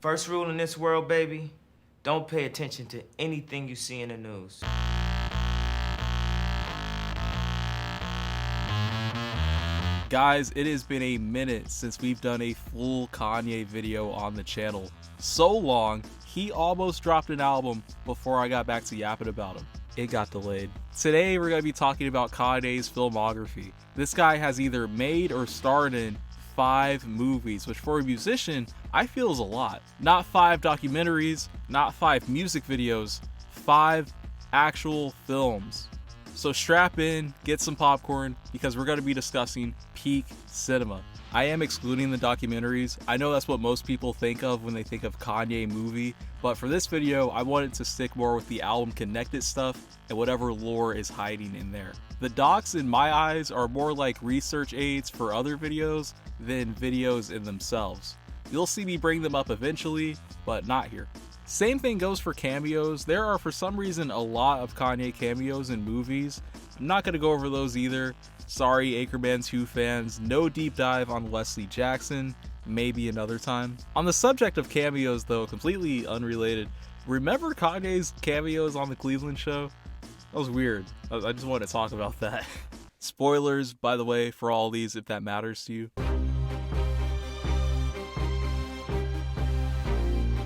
First rule in this world, baby, don't pay attention to anything you see in the news. Guys, it has been a minute since we've done a full Kanye video on the channel. So long, he almost dropped an album before I got back to yapping about him. It got delayed. Today we're going to be talking about Kanye's filmography. This guy has either made or starred in 5 movies, which for a musician, I feel is a lot. Not 5 documentaries, not 5 music videos, 5 actual films. So strap in, get some popcorn, because we're going to be discussing peak cinema. I am excluding the documentaries. I know that's what most people think of when they think of Kanye movie, but for this video, I wanted to stick more with the album connected stuff and whatever lore is hiding in there. The docs, in my eyes, are more like research aids for other videos than videos in themselves. You'll see me bring them up eventually, but not here. Same thing goes for cameos. There are for some reason a lot of Kanye cameos in movies. I'm not going to go over those either. Sorry Anchorman 2 fans, no deep dive on Wesley Jackson, maybe another time. On the subject of cameos though, completely unrelated, remember Kanye's cameos on the Cleveland show? That was weird. I just wanted to talk about that. Spoilers, by the way, for all these if that matters to you.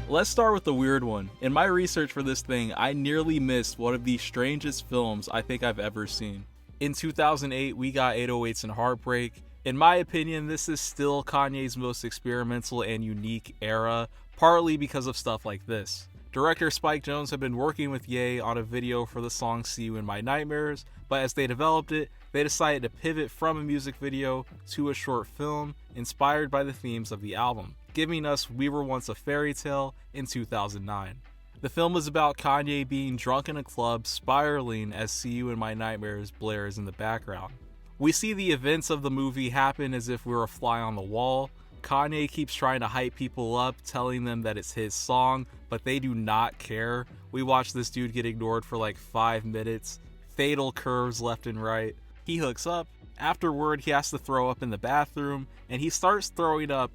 Let's start with the weird one. In my research for this thing, I nearly missed one of the strangest films I think I've ever seen. In 2008, we got 808s and Heartbreak. In my opinion, this is still Kanye's most experimental and unique era, partly because of stuff like this. Director Spike Jonze had been working with Ye on a video for the song See You in My Nightmares, but as they developed it, they decided to pivot from a music video to a short film inspired by the themes of the album, giving us We Were Once a Fairy Tale in 2009. The film was about Kanye being drunk in a club, spiraling as See You in My Nightmares blares in the background. We see the events of the movie happen as if we're a fly on the wall. Kanye keeps trying to hype people up, telling them that it's his song, but they do not care. We watch this dude get ignored for like 5 minutes, fatal curves left and right. He hooks up. Afterward, he has to throw up in the bathroom, and he starts throwing up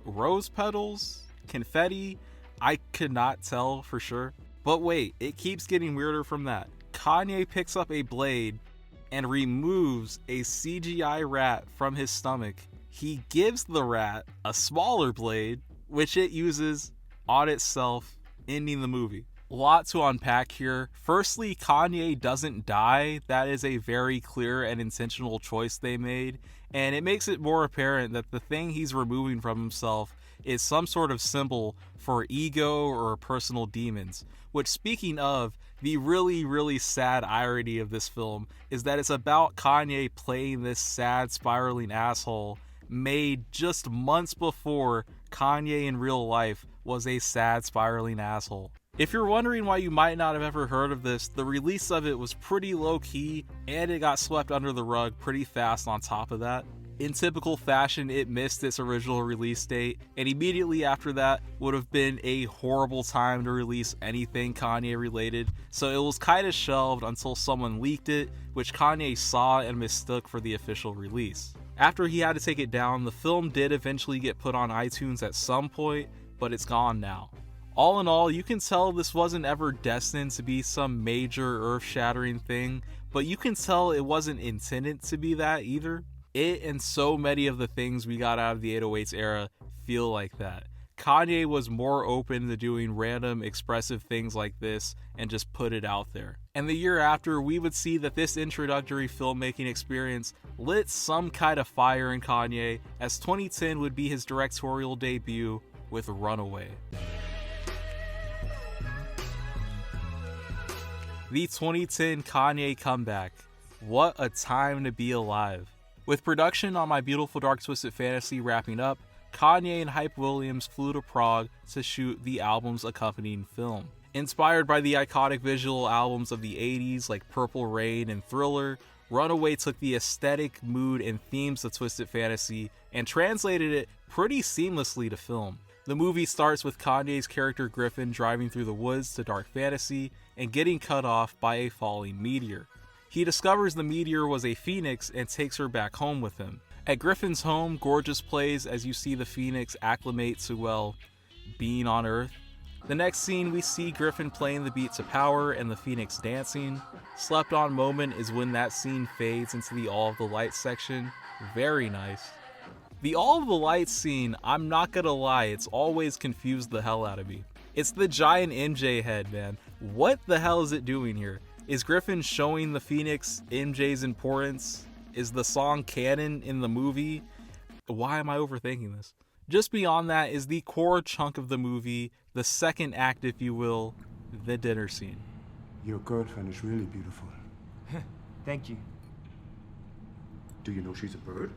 rose petals, confetti. I could not tell for sure. But wait, it keeps getting weirder from that. Kanye picks up a blade and removes a CGI rat from his stomach. He gives the rat a smaller blade, which it uses on itself, ending the movie. A lot to unpack here. Firstly, Kanye doesn't die. That is a very clear and intentional choice they made, and it makes it more apparent that the thing he's removing from himself is some sort of symbol for ego or personal demons. Which, speaking of, the really sad irony of this film is that it's about Kanye playing this sad spiraling asshole made just months before Kanye in real life was a sad spiraling asshole. If you're wondering why you might not have ever heard of this, the release of it was pretty low-key, and it got swept under the rug pretty fast on top of that. In typical fashion, it missed its original release date, and immediately after that would have been a horrible time to release anything Kanye related, so it was kinda shelved until someone leaked it, which Kanye saw and mistook for the official release. After he had to take it down, the film did eventually get put on iTunes at some point, but it's gone now. All in all, you can tell this wasn't ever destined to be some major earth-shattering thing, but you can tell it wasn't intended to be that either. It and so many of the things we got out of the 808s era feel like that. Kanye was more open to doing random expressive things like this and just put it out there. And the year after, we would see that this introductory filmmaking experience lit some kind of fire in Kanye, as 2010 would be his directorial debut with Runaway. The 2010 Kanye comeback. What a time to be alive. With production on My Beautiful Dark Twisted Fantasy wrapping up, Kanye and Hype Williams flew to Prague to shoot the album's accompanying film. Inspired by the iconic visual albums of the 80s like Purple Rain and Thriller, Runaway took the aesthetic, mood, and themes of Twisted Fantasy and translated it pretty seamlessly to film. The movie starts with Kanye's character Griffin driving through the woods to Dark Fantasy and getting cut off by a falling meteor. He discovers the meteor was a phoenix and takes her back home with him. At Griffin's home, Gorgeous plays as you see the phoenix acclimate to, well, being on Earth. The next scene, we see Griffin playing the beat to Power and the Phoenix dancing. Slept on moment is when that scene fades into the All of the Lights section. Very nice. The All of the Lights scene, I'm not gonna lie, it's always confused the hell out of me. It's the giant MJ head, man. What the hell is it doing here? Is Griffin showing the Phoenix MJ's importance? Is the song canon in the movie? Why am I overthinking this? Just beyond that is the core chunk of the movie, the second act, if you will, the dinner scene. Your girlfriend is really beautiful. Thank you. Do you know she's a bird?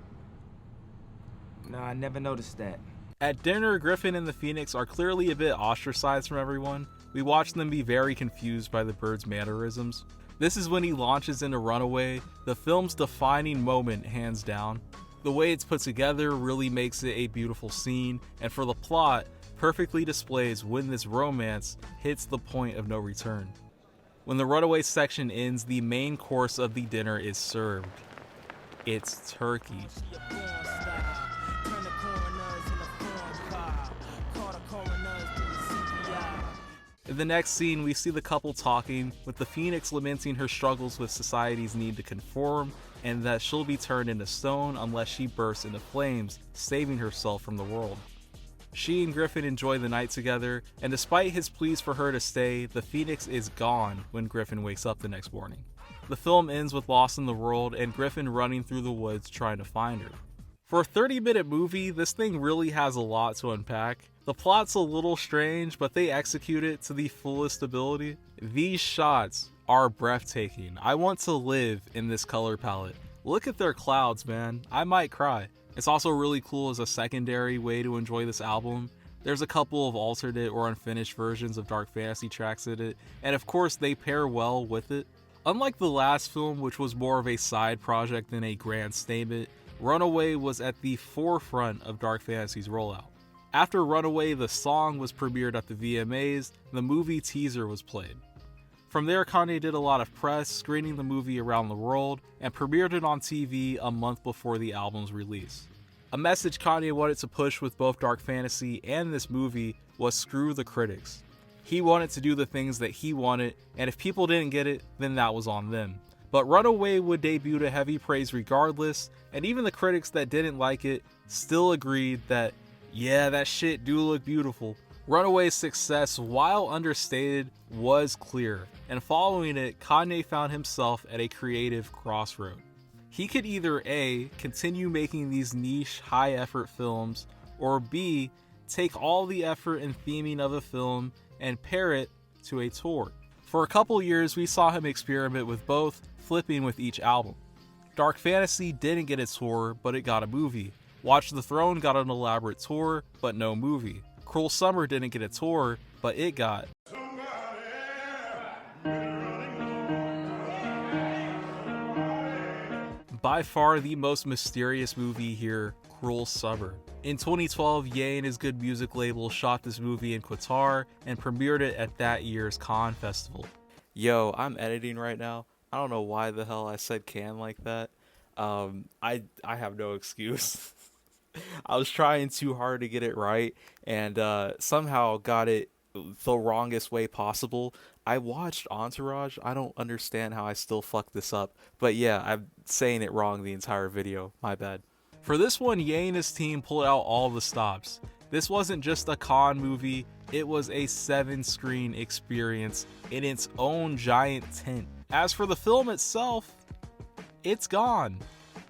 No, I never noticed that. At dinner, Griffin and the Phoenix are clearly a bit ostracized from everyone. We watch them be very confused by the bird's mannerisms. This is when he launches into Runaway, the film's defining moment hands down. The way it's put together really makes it a beautiful scene, and for the plot, perfectly displays when this romance hits the point of no return. When the Runaway section ends, the main course of the dinner is served. It's turkey. In the next scene, we see the couple talking, with the Phoenix lamenting her struggles with society's need to conform, and that she'll be turned into stone unless she bursts into flames, saving herself from the world. She and Griffin enjoy the night together, and despite his pleas for her to stay, the Phoenix is gone when Griffin wakes up the next morning. The film ends with Lost in the World and Griffin running through the woods trying to find her. For a 30-minute movie, this thing really has a lot to unpack. The plot's a little strange, but they execute it to the fullest ability. These shots are breathtaking. I want to live in this color palette. Look at their clouds, man. I might cry. It's also really cool as a secondary way to enjoy this album. There's a couple of alternate or unfinished versions of dark fantasy tracks in it, and of course they pair well with it. Unlike the last film, which was more of a side project than a grand statement, Runaway was at the forefront of dark fantasy's rollout. After Runaway, the song was premiered at the VMAs, the movie teaser was played. From there, Kanye did a lot of press, screening the movie around the world, and premiered it on TV a month before the album's release. A message Kanye wanted to push with both dark fantasy and this movie was screw the critics. He wanted to do the things that he wanted, and if people didn't get it, then that was on them. But Runaway would debut to heavy praise regardless, and even the critics that didn't like it still agreed that, yeah, that shit do look beautiful. Runaway's success, while understated, was clear, and following it, Kanye found himself at a creative crossroad. He could either A, continue making these niche, high-effort films, or B, take all the effort and theming of a film and pair it to a tour. For a couple years, we saw him experiment with both, flipping with each album. Dark Fantasy didn't get a tour, but it got a movie. Watch the Throne got an elaborate tour, but no movie. Cruel Summer didn't get a tour, but it got by far the most mysterious movie here, Cruel Summer. In 2012, Ye and his Good Music label shot this movie in Qatar and premiered it at that year's Cannes Festival. Yo, I'm editing right now. I don't know why the hell I said can like that. I have no excuse. I was trying too hard to get it right and somehow got it the wrongest way possible. I watched Entourage. I don't understand how I still fucked this up. But yeah, I'm saying it wrong the entire video. My bad. For this one, Ye and his team pulled out all the stops. This wasn't just a Cannes movie, it was a 7-screen experience in its own giant tent. As for the film itself, it's gone.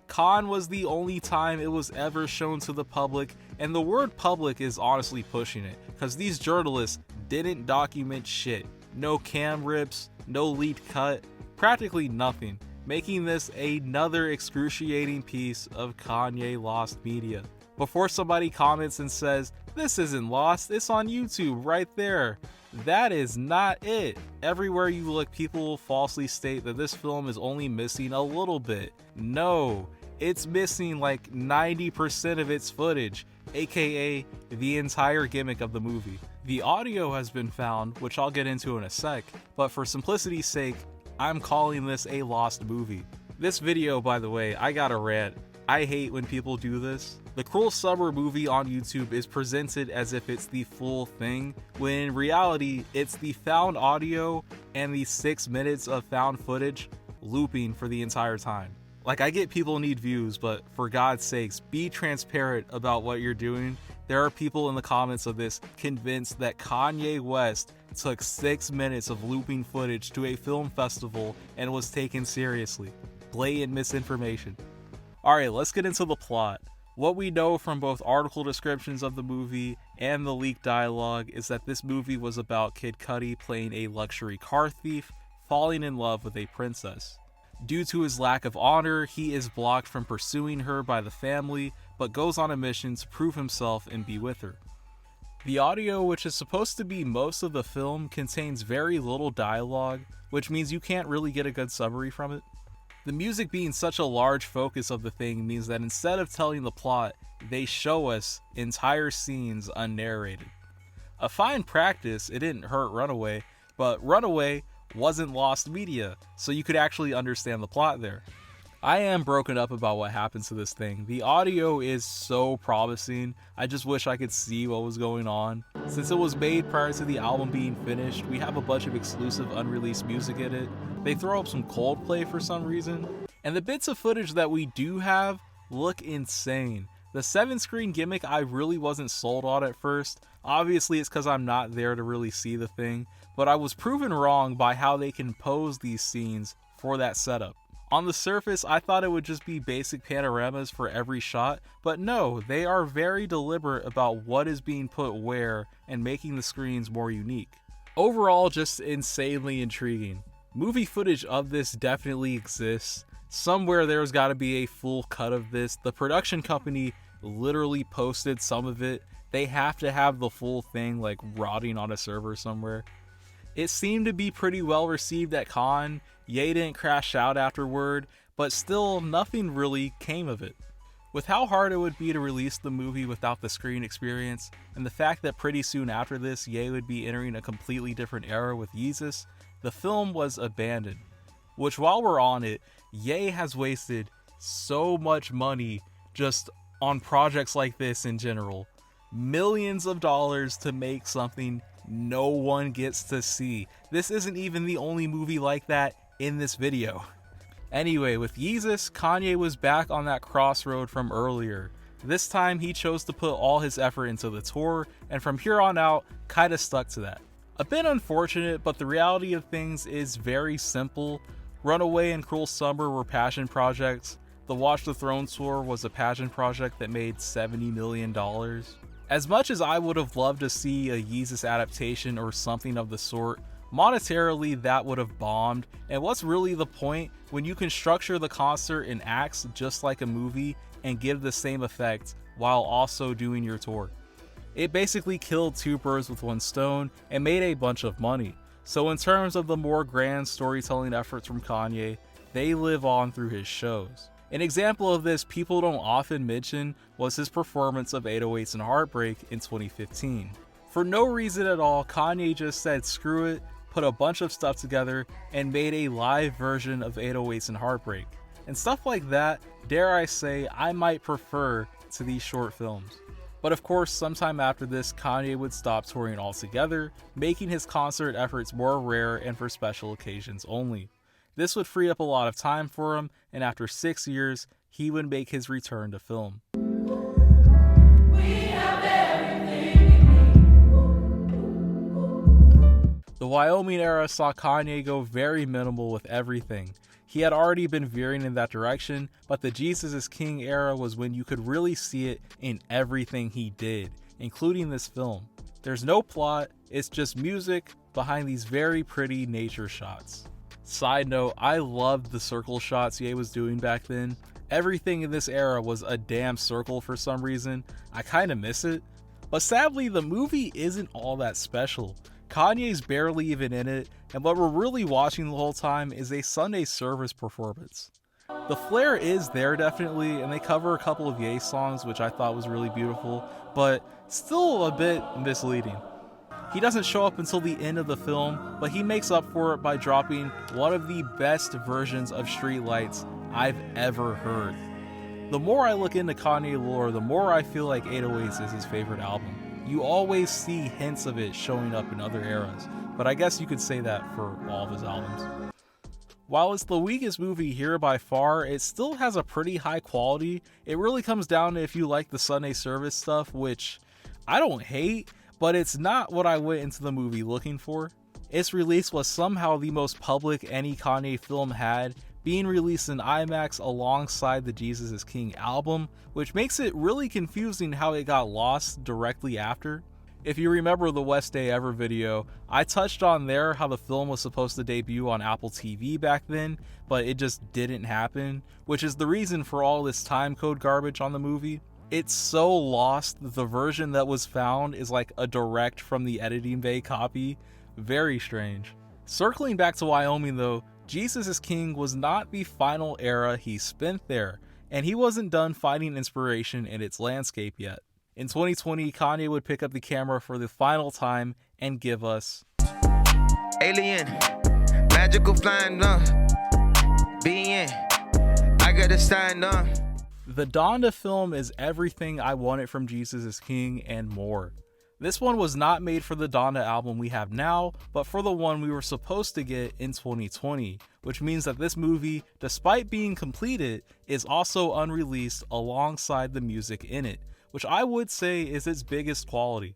Cannes was the only time it was ever shown to the public, and the word public is honestly pushing it, because these journalists didn't document shit. No cam rips, no leaked cut, practically nothing, making this another excruciating piece of Kanye lost media. Before somebody comments and says, this isn't lost, it's on YouTube right there. That is not it. Everywhere you look, people will falsely state that this film is only missing a little bit. No, it's missing like 90% of its footage, aka the entire gimmick of the movie. The audio has been found, which I'll get into in a sec, but for simplicity's sake, I'm calling this a lost movie. This video, by the way, I got a rant. I hate when people do this. The Cruel Summer movie on YouTube is presented as if it's the full thing, when in reality, it's the found audio and the 6 minutes of found footage looping for the entire time. Like, I get people need views, but for God's sakes, be transparent about what you're doing. There are people in the comments of this convinced that Kanye West took 6 minutes of looping footage to a film festival and was taken seriously. Blatant misinformation. Alright, let's get into the plot. What we know from both article descriptions of the movie and the leaked dialogue is that this movie was about Kid Cudi playing a luxury car thief, falling in love with a princess. Due to his lack of honor, he is blocked from pursuing her by the family, but goes on a mission to prove himself and be with her. The audio, which is supposed to be most of the film, contains very little dialogue, which means you can't really get a good summary from it. The music being such a large focus of the thing means that instead of telling the plot, they show us entire scenes unnarrated. A fine practice, it didn't hurt Runaway, but Runaway wasn't lost media, so you could actually understand the plot there. I am broken up about what happens to this thing. The audio is so promising, I just wish I could see what was going on. Since it was made prior to the album being finished, we have a bunch of exclusive unreleased music in it. They throw up some Coldplay for some reason, and the bits of footage that we do have look insane. The 7-screen gimmick I really wasn't sold on at first. Obviously it's because I'm not there to really see the thing, but I was proven wrong by how they compose these scenes for that setup. On the surface, I thought it would just be basic panoramas for every shot, but no, they are very deliberate about what is being put where and making the screens more unique. Overall, just insanely intriguing. Movie footage of this definitely exists. Somewhere there's got to be a full cut of this. The production company literally posted some of it. They have to have the full thing like rotting on a server somewhere. It seemed to be pretty well received at Cannes. Ye didn't crash out afterward, but still nothing really came of it. With how hard it would be to release the movie without the screen experience, and the fact that pretty soon after this Ye would be entering a completely different era with Yeezus, the film was abandoned. Which, while we're on it, Ye has wasted so much money just on projects like this in general. Millions of dollars to make something no one gets to see. This isn't even the only movie like that in this video. Anyway, with Yeezus, Kanye was back on that crossroad from earlier. This time he chose to put all his effort into the tour, and from here on out, kinda stuck to that. A bit unfortunate, but the reality of things is very simple. Runaway and Cruel Summer were passion projects. The Watch the Throne tour was a passion project that made $70 million. As much as I would have loved to see a Yeezus adaptation or something of the sort, monetarily that would have bombed, and what's really the point when you can structure the concert in acts just like a movie and give the same effect while also doing your tour? It basically killed two birds with one stone and made a bunch of money. So in terms of the more grand storytelling efforts from Kanye, they live on through his shows. An example of this people don't often mention was his performance of 808s and Heartbreak in 2015. For no reason at all, Kanye just said screw it, put a bunch of stuff together, and made a live version of 808s and Heartbreak. And stuff like that, dare I say, I might prefer to these short films. But of course, sometime after this, Kanye would stop touring altogether, making his concert efforts more rare and for special occasions only. This would free up a lot of time for him, and after 6 years, he would make his return to film. The Wyoming era saw Kanye go very minimal with everything. He had already been veering in that direction, but the Jesus is King era was when you could really see it in everything he did, including this film. There's no plot, it's just music behind these very pretty nature shots. Side note, I loved the circle shots Ye was doing back then. Everything in this era was a damn circle for some reason. I kinda miss it. But sadly, the movie isn't all that special. Kanye's barely even in it, and what we're really watching the whole time is a Sunday service performance. The flair is there definitely, and they cover a couple of Ye songs, which I thought was really beautiful, but still a bit misleading. He doesn't show up until the end of the film, but he makes up for it by dropping one of the best versions of Street Lights I've ever heard. The more I look into Kanye lore, the more I feel like 808s is his favorite album. You always see hints of it showing up in other eras, but I guess you could say that for all of his albums. While it's the weakest movie here by far, it still has a pretty high quality. It really comes down to if you like the Sunday service stuff, which I don't hate, but it's not what I went into the movie looking for. Its release was somehow the most public any Kanye film had, being released in IMAX alongside the Jesus is King album, which makes it really confusing how it got lost directly after. If you remember the West Day Ever video, I touched on there how the film was supposed to debut on Apple TV back then, but it just didn't happen, which is the reason for all this timecode garbage on the movie. It's so lost that the version that was found is like a direct from the editing bay copy. Very strange. Circling back to Wyoming though, Jesus is King was not the final era he spent there, and he wasn't done finding inspiration in its landscape yet. In 2020, Kanye would pick up the camera for the final time and give us Alien, magical flying, being, I gotta sign, The Donda film is everything I wanted from Jesus is King and more. This one was not made for the Donda album we have now, but for the one we were supposed to get in 2020, which means that this movie, despite being completed, is also unreleased alongside the music in it, which I would say is its biggest quality.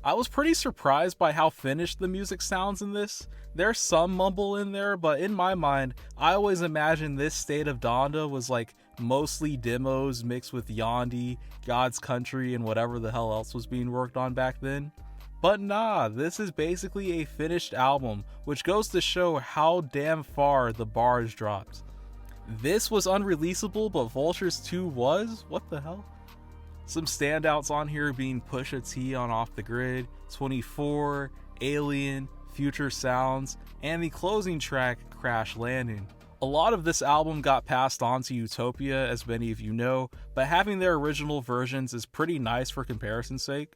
I was pretty surprised by how finished the music sounds in this. There's some mumble in there, but in my mind, I always imagined this state of Donda was like mostly demos mixed with Yandhi, God's Country, and whatever the hell else was being worked on back then. But nah, this is basically a finished album, which goes to show how damn far the bar is dropped. This was unreleasable, but Vultures 2 was? What the hell? Some standouts on here being Pusha T on Off the Grid, 24, Alien, Future Sounds, and the closing track, Crash Landing. A lot of this album got passed on to Utopia, as many of you know, but having their original versions is pretty nice for comparison's sake.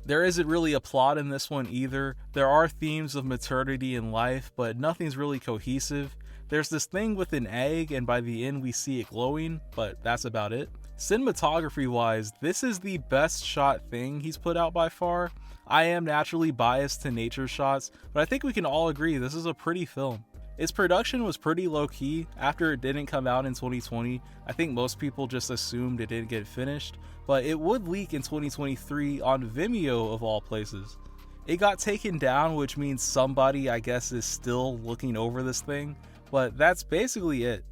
There isn't really a plot in this one either. There are themes of maternity and life, but nothing's really cohesive. There's this thing with an egg, and by the end we see it glowing, but that's about it. Cinematography wise, this is the best shot thing he's put out by far. I am naturally biased to nature shots, but I think we can all agree this is a pretty film. Its production was pretty low-key. After it didn't come out in 2020, I think most people just assumed it didn't get finished, but it would leak in 2023 on Vimeo of all places. It got taken down, which means somebody, I guess, is still looking over this thing, but that's basically it.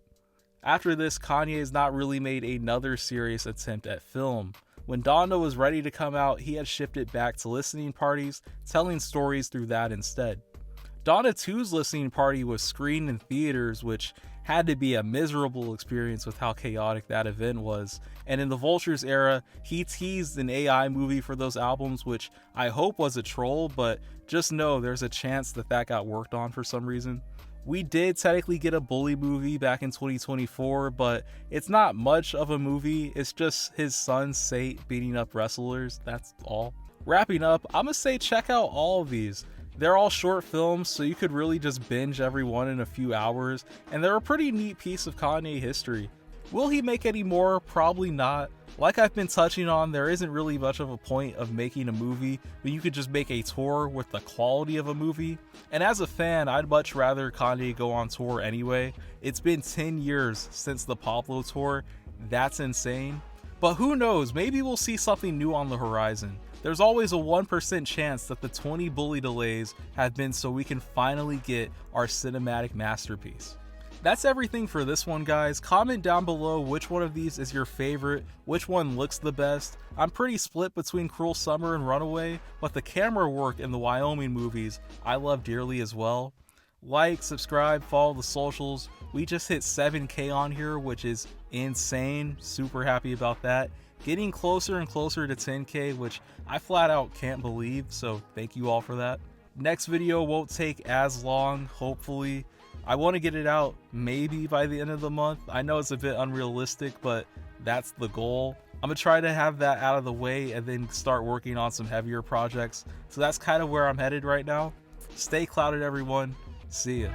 After this, Kanye has not really made another serious attempt at film. When Donda was ready to come out, he had shifted back to listening parties, telling stories through that instead. Donda 2's listening party was screened in theaters, which had to be a miserable experience with how chaotic that event was. And in the Vultures era, he teased an AI movie for those albums, which I hope was a troll, but just know there's a chance that that got worked on for some reason. We did technically get a Bully movie back in 2024, but it's not much of a movie. It's just his son Sate beating up wrestlers, that's all. Wrapping up, I'm gonna say check out all of these. They're all short films, so you could really just binge every one in a few hours, and they're a pretty neat piece of Kanye history. Will he make any more? Probably not. Like I've been touching on, there isn't really much of a point of making a movie when you could just make a tour with the quality of a movie. And as a fan, I'd much rather Kanye go on tour anyway. It's been 10 years since the Pablo tour. That's insane. But who knows, maybe we'll see something new on the horizon. There's always a 1% chance that the 20 Bully delays have been so we can finally get our cinematic masterpiece. That's everything for this one, guys. Comment down below which one of these is your favorite, which one looks the best. I'm pretty split between Cruel Summer and Runaway, but the camera work in the Wyoming movies I love dearly as well. Like, subscribe, follow the socials. We just hit 7K on here, which is insane. Super happy about that. Getting closer and closer to 10K, which I flat out can't believe, so thank you all for that. Next video won't take as long, hopefully. I want to get it out maybe by the end of the month. I know it's a bit unrealistic, but that's the goal. I'm going to try to have that out of the way and then start working on some heavier projects. So that's kind of where I'm headed right now. Stay clouded, everyone. See ya.